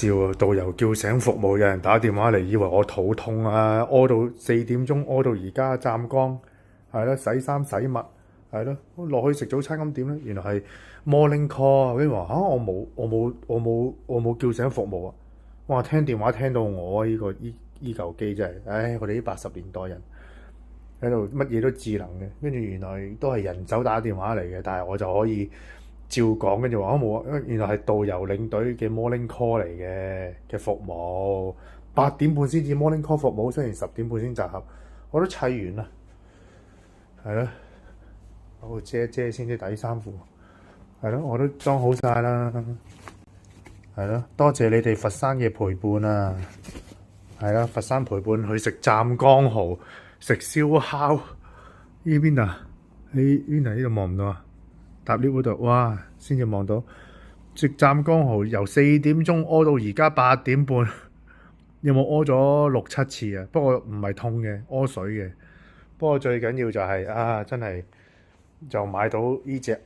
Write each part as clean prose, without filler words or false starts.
笑，導遊叫醒服務，有人打電話嚟，以為我肚痛啊，屙到4點鐘，屙到而家湛江，係咯，洗衫洗襪，係咯，落去食早餐咁點咧？原來係 morning call，跟住話我冇叫醒服務啊！哇，聽電話聽到我依嚿機真係，唉，我哋啲80年代人喺度乜嘢都智能嘅，跟住原來都係人手打電話嚟嘅，但係我就可以照講，跟住話冇啊，原來係導遊領隊嘅 morning call 嚟嘅服務，8點半先至 morning call 服務，雖然10點半先集合，我都砌完啦，係咯，好遮先啲底衫褲，係咯，我都裝好晒啦，係咯，多謝你哋佛山嘅陪伴啊，係啦，佛山陪伴去食湛江蠔，食燒烤，呢邊啊？喺邊啊？呢度望唔到啊？搭 lift 嗰度，哇！先至望到食湛江蠔，由4點鐘屙到而家8點半，有冇屙咗6、7次啊？不過唔係痛嘅，屙水嘅。不過最緊要就係、真係就買到呢隻。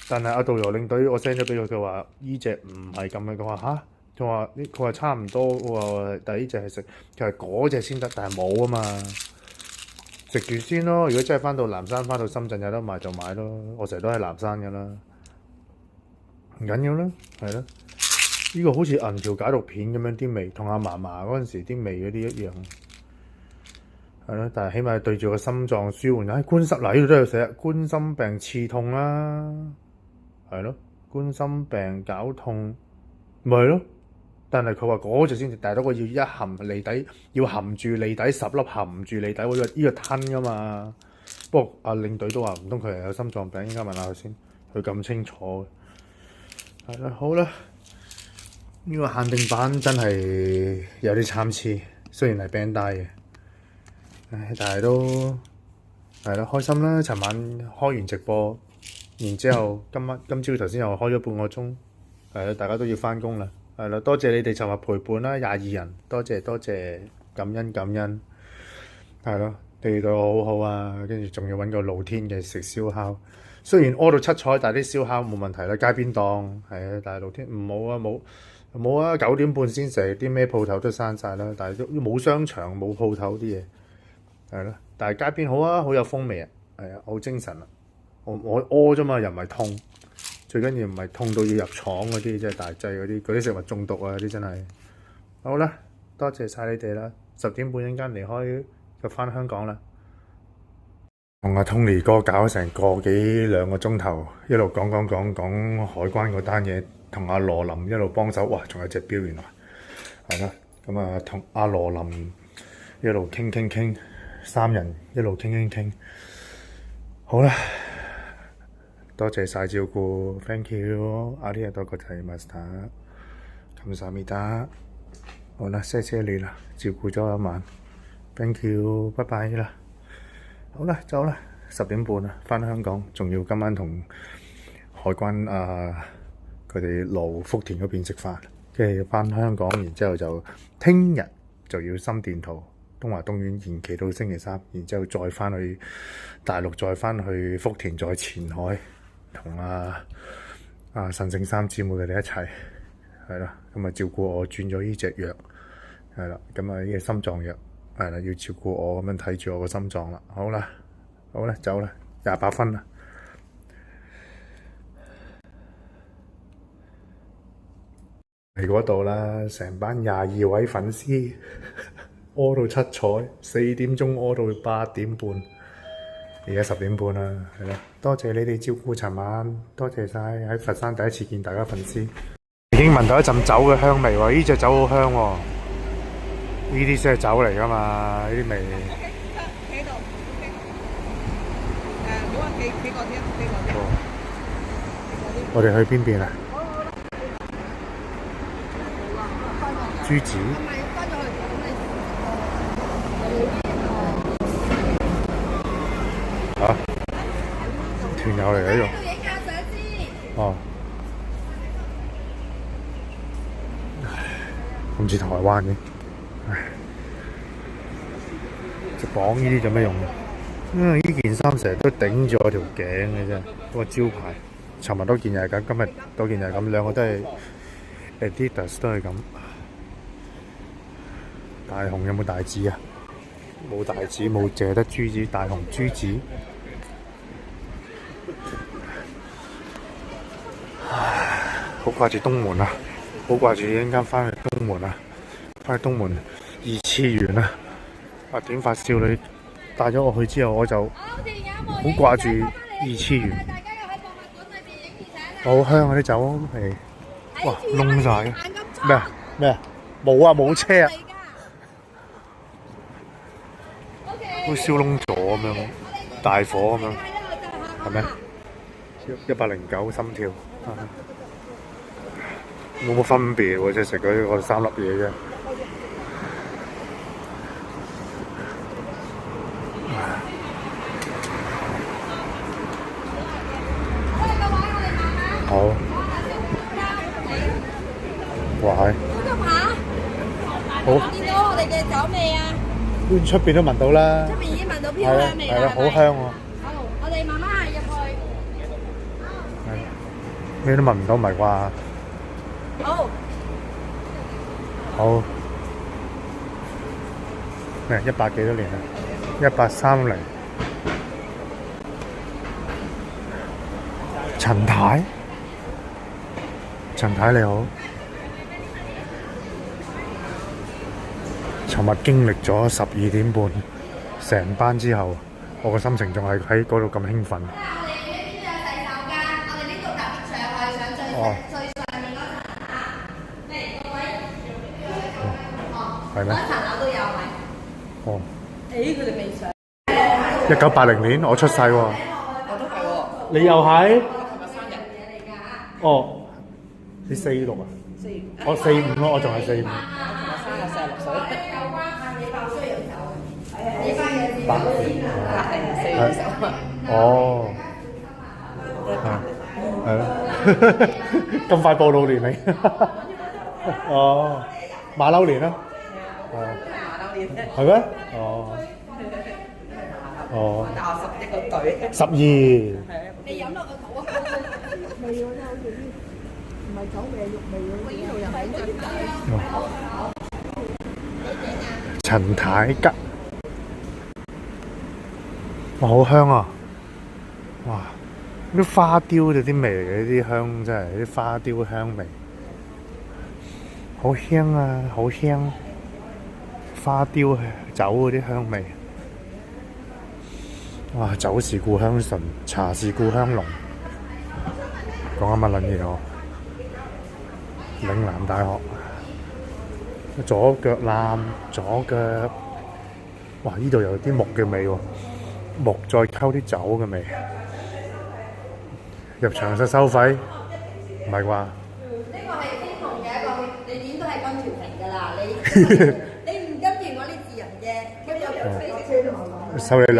但係導遊領隊，我 send 咗俾佢，佢話呢隻唔係咁嘅。佢話吓，佢話差唔多喎，但係呢隻係食，佢係嗰隻先得，但係冇啊嘛。食住先咯，如果真係翻到南山，翻到深圳有得買就買咯。我成日都喺南山噶啦，唔緊要啦，係咯。呢個好似銀條解毒片咁樣啲味，同阿嫲嫲嗰陣時啲味嗰啲一樣，係咯。但係起碼對住個心臟舒緩。冠心嗱呢度都有寫冠心病刺痛啦，係咯，冠心病絞痛，咪係咯。但係佢話嗰隻先至，但係嗰個要一含脷底，要含住脷底10粒含住脷底，呢個吞噶嘛。不過阿領隊都話唔通佢係有心臟病，應該問下佢先，佢咁清楚。係啦，好啦，呢個限定版真係有啲參差，雖然係 Bandai 嘅，但係都係啦，開心啦！尋晚開完直播，然之後今朝頭先又開咗半個鐘，係啦，大家都要翻工啦。係啦，多謝你哋尋日陪伴啦，22人，多謝，感恩，係咯，你哋對我好好啊，跟住仲要揾個露天嘅食燒烤，雖然屙到七彩，但係啲燒烤冇問題啦，街邊檔係啊，但係露天唔好啊，冇啊，9點半先食，啲咩鋪頭都閂晒啦，但係都冇商場冇鋪頭啲嘢，係咯，但係街邊好啊，好有風味啊，係啊，好精神啊，我屙啫嘛，又唔係痛。最緊要唔係痛到要入廠嗰啲，即係大劑嗰啲食物中毒啊！嗰啲真係好啦，多謝晒你哋啦。10點半一陣間離開就翻香港啦。同阿 Tony 哥搞成個幾兩個鐘頭，一路講海關嗰單嘢，同阿羅琳一路幫手。哇，仲有隻錶原來係啦。咁啊，同阿羅琳一路傾，3人一路傾。好啦。多謝晒照顧 ，thank you，阿啲嘢多個仔 master，감사합니다。好啦，謝謝你啦，照顧咗一晚 ，thank you，拜拜啦。好啦，走啦，10點半啦，翻香港，仲要今晚同海關佢哋路福田嗰邊食飯，跟住翻香港，然之後就聽日就要心電圖東華東院延期到星期3，然之後再翻去大陸，再翻去福田，再前海。同神聖三姊妹佢哋一齊係啦，咁啊照顧我轉咗呢隻藥係啦，咁啊呢個心臟藥係啦，要照顧我咁樣睇住我個心臟啦。好啦，走啦，28分啦。嚟嗰度啦，成班22位粉絲屙到七彩，4點鐘屙到8點半。而家10點半啦，係啦，多謝你哋照顧尋晚，多謝晒喺佛山第一次見大家粉絲，已經聞到一陣酒嘅香味喎，呢隻酒好香喎，呢啲先係酒嚟㗎嘛，呢啲味。企度，冇啊，企過啲。我哋去邊邊啊？珠子。團友嚟嘅呢度，哦，咁似台灣嘅，就綁呢啲做咩用？因為呢件衫成日都頂住我條頸嘅啫，嗰個招牌，尋日都見又係咁，今日都見又係咁，兩個都係 Adidas 都係咁。大雄有冇大紙啊？冇大紙，冇借得珠子，大雄珠子。好掛住東門啊！好掛住一陣間翻去東門啊！翻去東門二次元啊！啊，短髮少女帶咗我去之後，我就好掛住二次元。好香啊啲酒味，哇燶晒嘅咩啊咩啊冇啊冇車啊，好似燒燶咗咁樣，大火咁樣，係咩？109心跳，冇乜分別喎，即係食嗰個3粒嘢啫。好，哇係，好，見到我哋嘅酒味啊！出邊都聞到啦，出邊已經聞到飄香味啦，係啊，好香喎。好，我哋慢慢行入去。係，咩都聞唔到，唔係啩？好，好，咩？100幾多年啊？130。陳太。陳太你好，尋日經歷咗12點半成班之後，我個心情仲係喺嗰度咁興奮。哦，係咩？嗰層樓都有咪？哦。佢哋未上。1980年我出世喎。我都係喎。你又係？哦，你46啊？我45咯，我仲係45。我生日46歲。哦，係咯，咁快暴露年齡。哦，馬騮年啦。哦，馬騮年。係咩？哦。哦。大學11個隊。12。你飲落個肚啊？未喎，真係好似啲唔係酒味，肉味喎。呢度又係真係。陳太吉，哇，好香啊！哇，啲花雕嗰啲味嚟嘅，啲香真係啲花雕香味，好香啊，好香！花雕酒嗰啲香味，哇！酒是故鄉醇，茶是故鄉濃。講緊乜撚嘢喎？嶺南大學，左腳攬，左腳，哇！呢度有啲木嘅味喎，木再溝啲酒嘅味。入場實收費，唔係啩？呢個係天堂嘅一個，你點都係跟團嚟㗎啦，你唔跟團我呢自人嘅，收你兩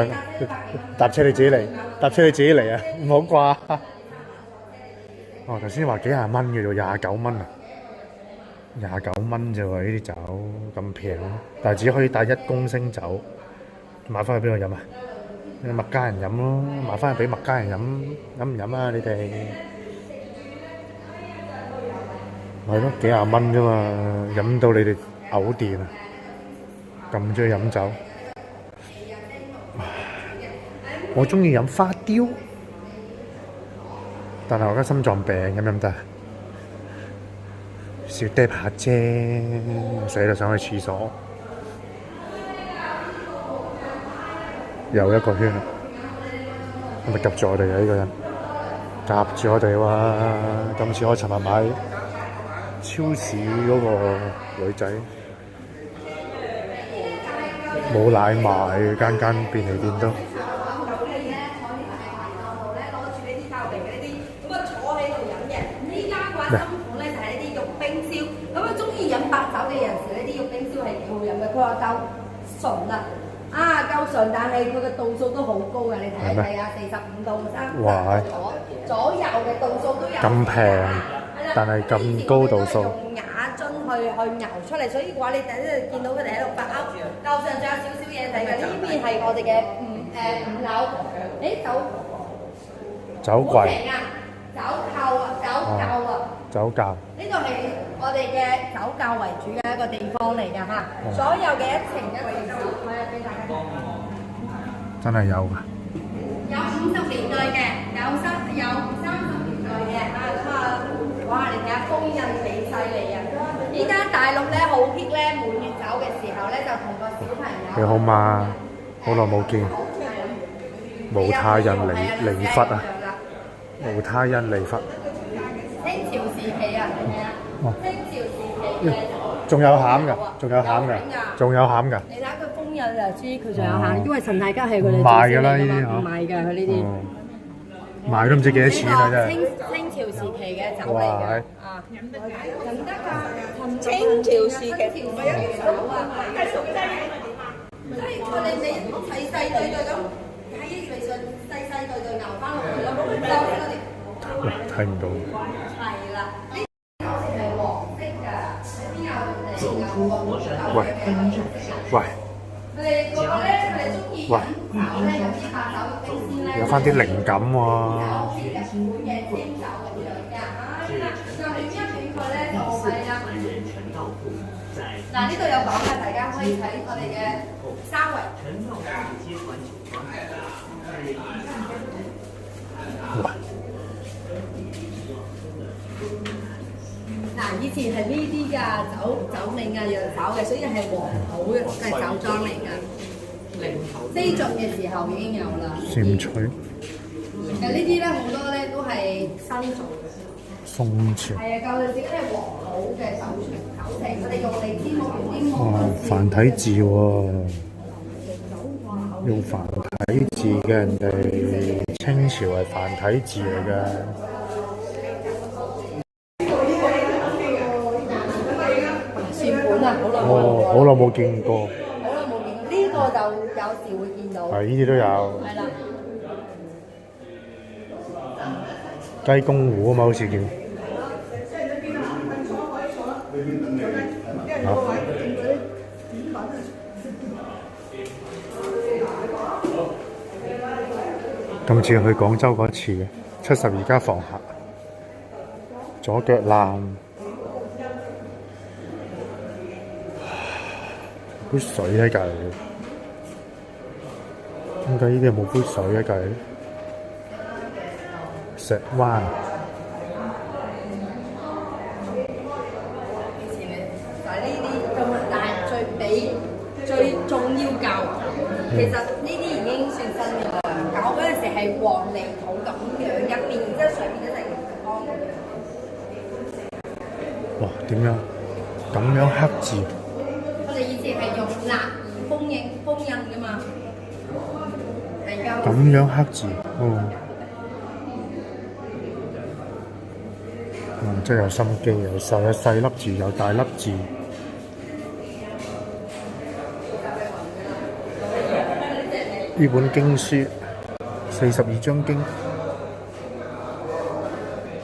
搭車你自己嚟，搭車你自己嚟啊！唔好掛。哦，頭先話幾廿蚊嘅啫，29蚊啊！29蚊啫喎，呢啲酒咁平，但係只可以帶1公升酒，買翻去邊度飲啊？麥家人飲咯，買翻去俾麥家人飲，飲唔飲啊？你哋係咯，幾廿蚊啫嘛，飲到你哋嘔電啊！咁中意飲酒，我中意飲花雕。但係我而家心臟病，飲唔飲得？少嗲下啫，死啦！想去廁所，又一個圈啦，係咪夾住我哋啊？呢個人夾住我哋喎！今次我尋日買超市嗰個女仔冇奶賣，間便利店都。辛苦咧就係呢啲肉冰燒，咁啊中意飲白酒嘅人士呢啲肉冰燒係幾好飲嘅，佢話夠純啦，夠純，但係佢嘅度數都好高嘅，你睇一睇啊，45度3左右嘅度數都有。咁平，但係咁高度數。用瓦樽去熬出嚟，所以嘅話你第一日見到佢哋喺度發酵，樓上仲有少少嘢睇嘅，呢邊係我哋嘅5樓，酒櫃。酒扣啊，酒窖啊，酒窖。呢度係我哋哋嘅酒窖為主嘅一個地方嚟㗎嚇。所有嘅一程酒，我有俾大家睇。真係有㗎。有50年代嘅，有30年代嘅啊咁啊！哇！你睇下封印幾犀利啊！依家大陸咧好 hit 咧，滿月酒嘅時候咧，就同個小朋友。你好嘛？好耐冇見。無他印離忽啊！無他印離忽。清朝時期啊，係咪啊？清朝時期嘅。仲有餡㗎，仲有餡㗎，仲有餡㗎。你睇佢封印就知佢仲有餡，因為陳太家係佢哋賣㗎啦，呢啲唔賣㗎佢呢啲。賣都唔知幾多錢啊！真係。清朝時期嘅酒嚟㗎。啊，飲得㗎。清朝時期唔係一條酒啊，即係佢哋你細細對對咁喺呢條上細細對對熬翻落去咯，收嗰啲。哇！睇唔到。係啦，呢酒係黃色㗎，邊有喂喂。佢哋個個咧，佢哋中意飲酒咧，有啲白酒嘅冰鮮咧，有翻啲靈感喎。有啲日本嘅清酒咁樣㗎，就亂一亂佢咧就係啦。嗱呢度有講嘅，大家可以睇我哋嘅三圍。嗱，以前係呢啲㗎，酒銘啊、洋酒嘅，所以係黃土嘅酒莊嚟㗎。西晉嘅時候已經有啦。鹽水。其實呢啲咧好多咧都係新做嘅。宋朝。係啊，舊陣時嗰啲係黃土嘅酒程，我哋用嚟煎木用啲木。哇！繁體字喎，用繁體字嘅，人哋清朝係繁體字嚟㗎。哦，好耐冇見過。好耐冇見過，呢個就有時會見到。係，呢啲都有。係啦。雞公壺啊嘛，好似叫。今次去廣州嗰次嘅72家房客，左腳爛。杯水喺隔離，點解呢啲冇杯水喺隔離？石灣。以前咧就係呢啲咁，但係最重要舊，其實呢啲已經算新嘅啦。舊嗰陣時係黃泥土咁樣，入邊然之後上面一隻魚缸咁樣。哇！點樣咁樣刻字？我哋以前係用蠟封印㗎嘛，係膠。咁樣刻字，真係有心機，有細粒字，有大粒字。呢本經書42章經，《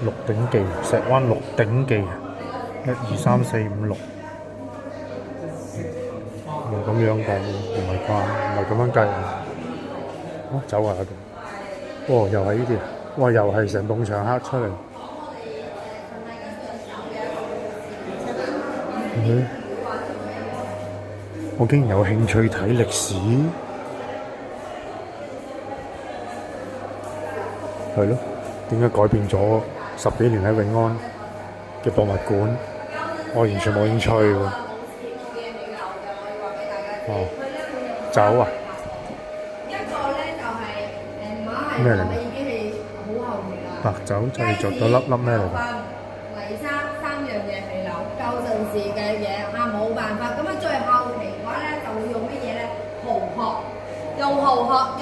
鹿鼎記》，石灣《鹿鼎記》，1、2、3、4、5、6。唔係咁樣計，唔係啩？唔係咁樣計啊！走下度，又係呢啲，哇！又係成棟牆刻出嚟。我竟然有興趣睇歷史，係咯？點解改變咗10幾年喺永安嘅博物館？我完全冇興趣喎。酒啊！一個咧就係馬咩嚟㗎？已經係好後面啦。白酒製作咗粒咩嚟㗎？泥沙3樣嘢係有舊陣時嘅嘢冇辦法。咁最後期嘅話咧，就會用乜嘢咧？蠔殼，用蠔殼，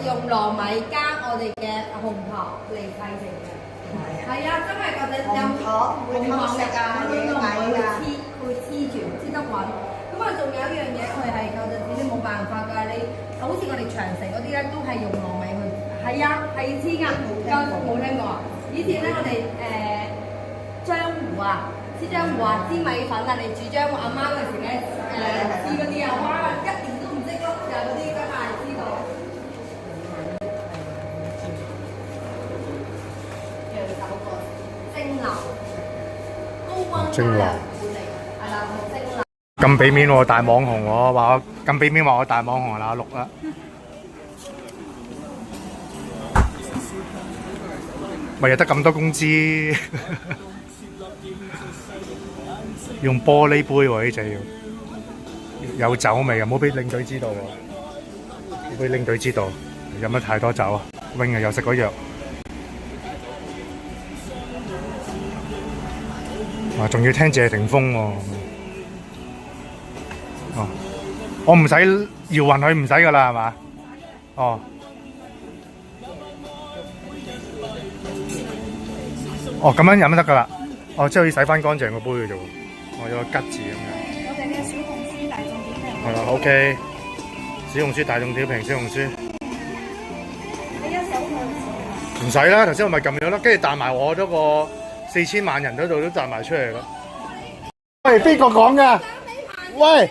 用糯米加我哋嘅紅糖嚟製成嘅。係啊，真係嗰陣紅糖嚟㗎，會黐住，黐得穩。咁啊，仲有一樣嘢，佢係舊陣時都冇辦法㗎。你好似我哋長城嗰啲咧，都係用糯米去。係啊，係黐㗎。冇聽過啊？以前咧，我哋漿糊啊，黐漿糊啊，黐米粉啊，你煮漿糊，阿媽嗰陣時咧黐嗰啲啊，哇，一點都唔識咯，就嗰啲真係知道。羊手角蒸餾，高蒸流。咁俾面喎，大網紅喎，話我咁俾面話我大網紅啦，錄啦。咪又得咁多工資，用玻璃杯喎呢隻要，有酒味啊！唔好俾領隊知道喎，唔好俾領隊知道，飲得太多酒啊！永啊又食咗藥，啊仲要聽謝霆鋒喎，哦，我唔使搖暈佢唔使噶啦係嘛？哦。哦，咁樣飲就得噶啦。哦，即係可以洗翻乾淨個杯嘅啫喎。哦，有個吉字咁樣。我哋嘅小紅書大眾點評。係啦，OK。小紅書大眾點評，小紅書。你一手佢。唔使啦，頭先我咪撳咗啦，跟住彈埋我嗰個4000萬人嗰度都彈埋出嚟啦。喂，邊個講㗎？喂，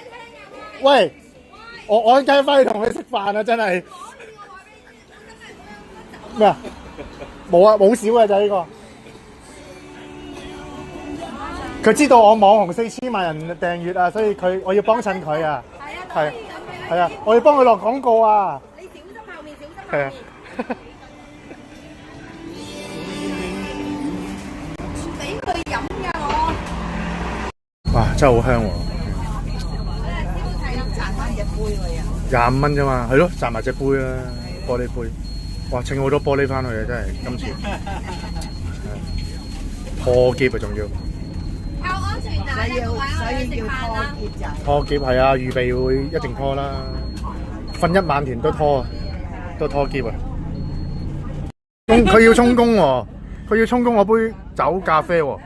喂，我梗係翻去同佢食飯啊！真係咩啊？冇啊，冇少嘅就呢個。佢知道我網紅4000萬人訂閱啊，所以我要幫襯佢啊。係啊，係啊，我要幫佢落廣告啊。你小心後面，小心後面。係啊。俾佢飲㗎我。哇！真係好香喎。賺翻隻杯喎又。25蚊啫嘛，係咯，賺埋隻杯啦，玻璃杯。哇！稱好多玻璃翻去啊，真係今次。破劫啊，仲要。靠安全帶一個位可以食飯啦。拖劫係啊，預備會一定拖啦，瞓一晚團都拖劫啊！佢要充公喎，佢要充公我杯酒咖啡喎。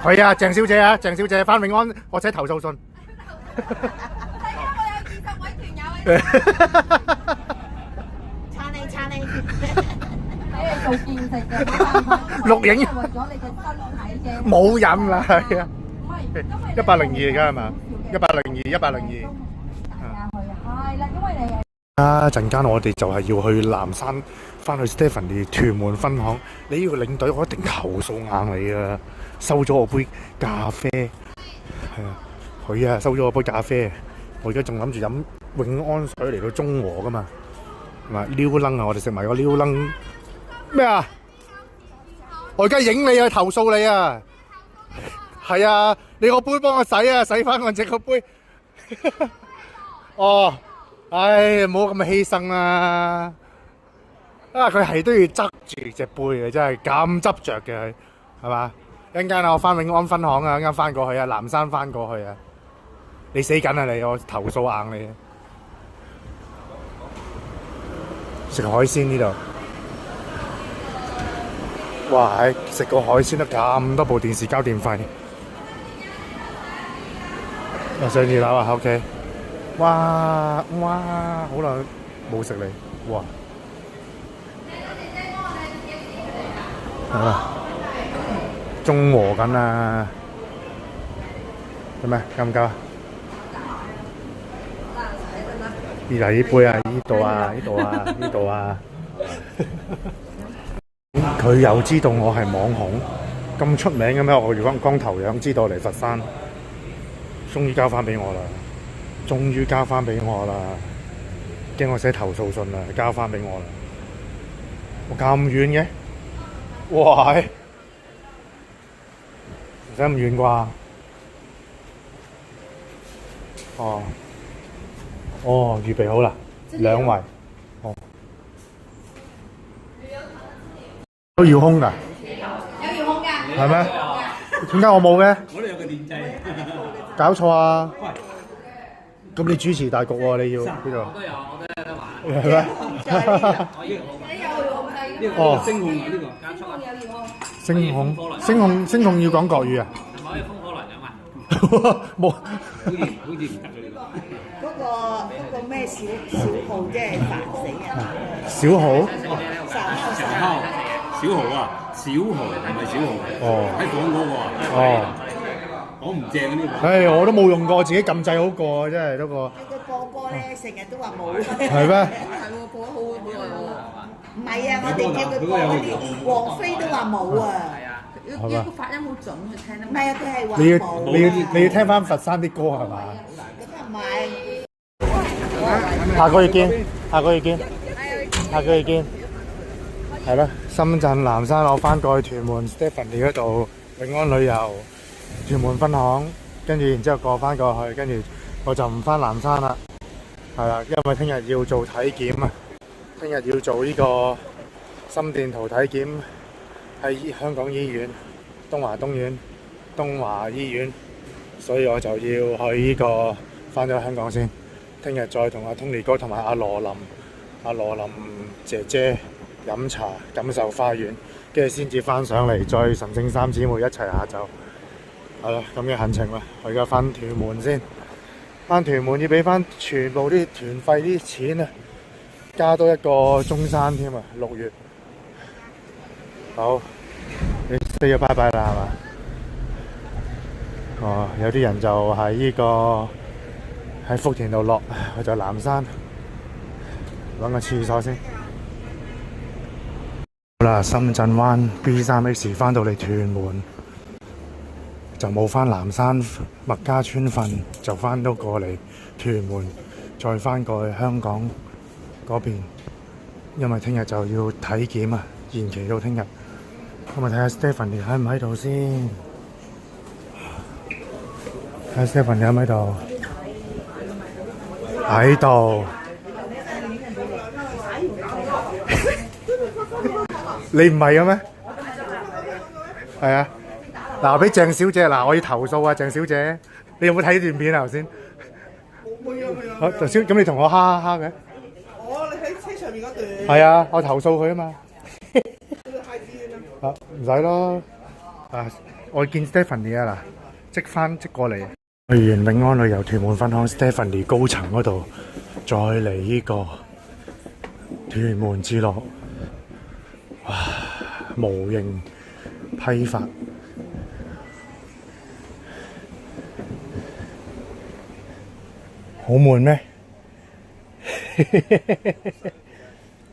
係啊，鄭小姐啊，鄭小姐翻永安，我寫投訴信。大家我有20位團友撐你。俾你做見識嘅，冇辦法。錄影為咗你嘅身體嘅。冇飲啦，係啊。唔係102而家係嘛？102。大家去係啦，因為你啊！陣間我哋就係要去南山，翻去 Stephanie 屯門分行。你呢個領隊，我一定投訴硬你啊！收咗我杯咖啡，係啊，佢啊收咗我杯咖啡。我而家仲諗住飲永安水嚟到中和噶嘛，係咪撩楞啊？我哋食埋個撩楞咩啊？我而家影你啊，投訴你啊！係啊，你個杯幫我洗啊，洗翻我隻個杯。哦。唉，唔好咁犧牲啦！啊，佢係都要執住隻杯嘅，真係咁執着嘅佢，係嘛？一陣間我翻永安分行啊，一陣間翻過去啊，南山翻過去啊，你死緊啊你！我投訴硬你！食海鮮呢度，哇！食個海鮮都咁多部電視交電費，我上2樓啊 ，OK。哇！好耐冇食你，哇！係嘛？中和緊啊！做咩？夠唔夠啊？呢度呢杯啊，呢度啊，呢度啊，呢度啊！佢又知道我係網紅，咁出名嘅咩？我如果光頭樣知道我嚟佛山，終於交翻俾我啦！終於交翻俾我啦！驚我寫投訴信啦，交翻俾我啦！我咁遠嘅，哇！唔使咁遠啩？哦，預備好啦，2位，哦，都遙控㗎？有遙控㗎。係咩？點解我冇嘅？我哋有個電掣，搞錯啊！咁你主持大局喎，你要呢度。我都有得玩。係咩？我呢你有遙控掣㗎。個哦聲控啊，呢個加速啊，有遙控。聲控要講國語啊？係咪可以風火輪啊嘛？冇。好似唔得嘅呢個。嗰個咩小號即係煩死人。小號？小豪啊，小豪係咪小豪？哦。喺講嗰個啊。哦。我唔正啊呢個。唉，我都冇用過，自己撳掣好過啊，真係嗰個。個播歌咧，成日都話冇。係咩？係喎，播得好耐喎。唔係啊，我哋叫佢播嗰啲，王菲都話冇啊。係嘛個發音好準，佢聽得明。唔係啊，佢係話你要冇你要聽翻佛山啲歌係嘛？咁又唔係。下個月見，下個月見，下個月見。係咯，深圳南山我翻過去屯門 Stephanie 嗰度永安旅遊屯門分行，跟住然之後過翻過去，跟住我就唔翻南山啦。係啦，因為聽日要做體檢啊，聽日要做呢個心電圖體檢喺香港醫院東華醫院，所以我就要去呢個翻咗香港先。聽日再同阿 Tony 哥同埋阿羅琳姐姐飲茶感受花園，跟住先至翻上嚟，再神聖三姊妹一齊下晝。係啦，咁嘅行程啦。我而家翻屯門先，翻屯門要俾翻全部啲團費啲錢啊，加多一個中山添啊，6月。好，你 say 咗拜拜啦係嘛？哦，有啲人就喺呢個喺福田度落，我就南山揾個廁所先。好啦，深圳灣 B3X 翻到嚟屯門，就冇翻南山麥家村瞓，就翻到過嚟屯門，再翻過去香港嗰邊，因為聽日就要體檢啊，延期到聽日。咁啊，睇下 Stephanie 喺唔喺度先。睇下 Stephanie 喺唔喺度？喺度。你唔係嘅咩？係啊。嗱，俾鄭小姐，嗱，我要投訴啊，鄭小姐，你有冇睇段片啊？頭先。冇啊！好，頭先咁你同我哈哈哈嘅。哦，你喺車上面嗰段。係啊，我投訴佢啊嘛。太子院啦。啊，唔使咯。啊，我見 Stephanie 啊，嗱，即過嚟。去完永安旅遊屯門分行 Stephanie 高層嗰度，再嚟呢個屯門之樂，哇！模型批發，好悶咩？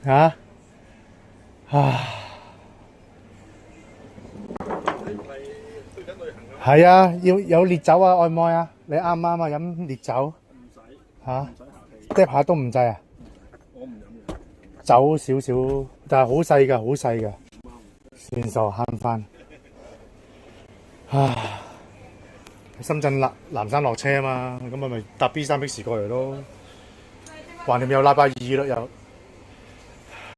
嚇？係啊，要有烈酒啊，愛唔愛啊？你啱唔啱啊？飲烈酒？唔使嚇，step 下都唔制啊？我唔飲嘅。酒少少，但係好細㗎，好細㗎。算數慳翻。深圳南山落車啊嘛，咁咪搭 B3X 過嚟咯。橫掂有禮拜二啦又。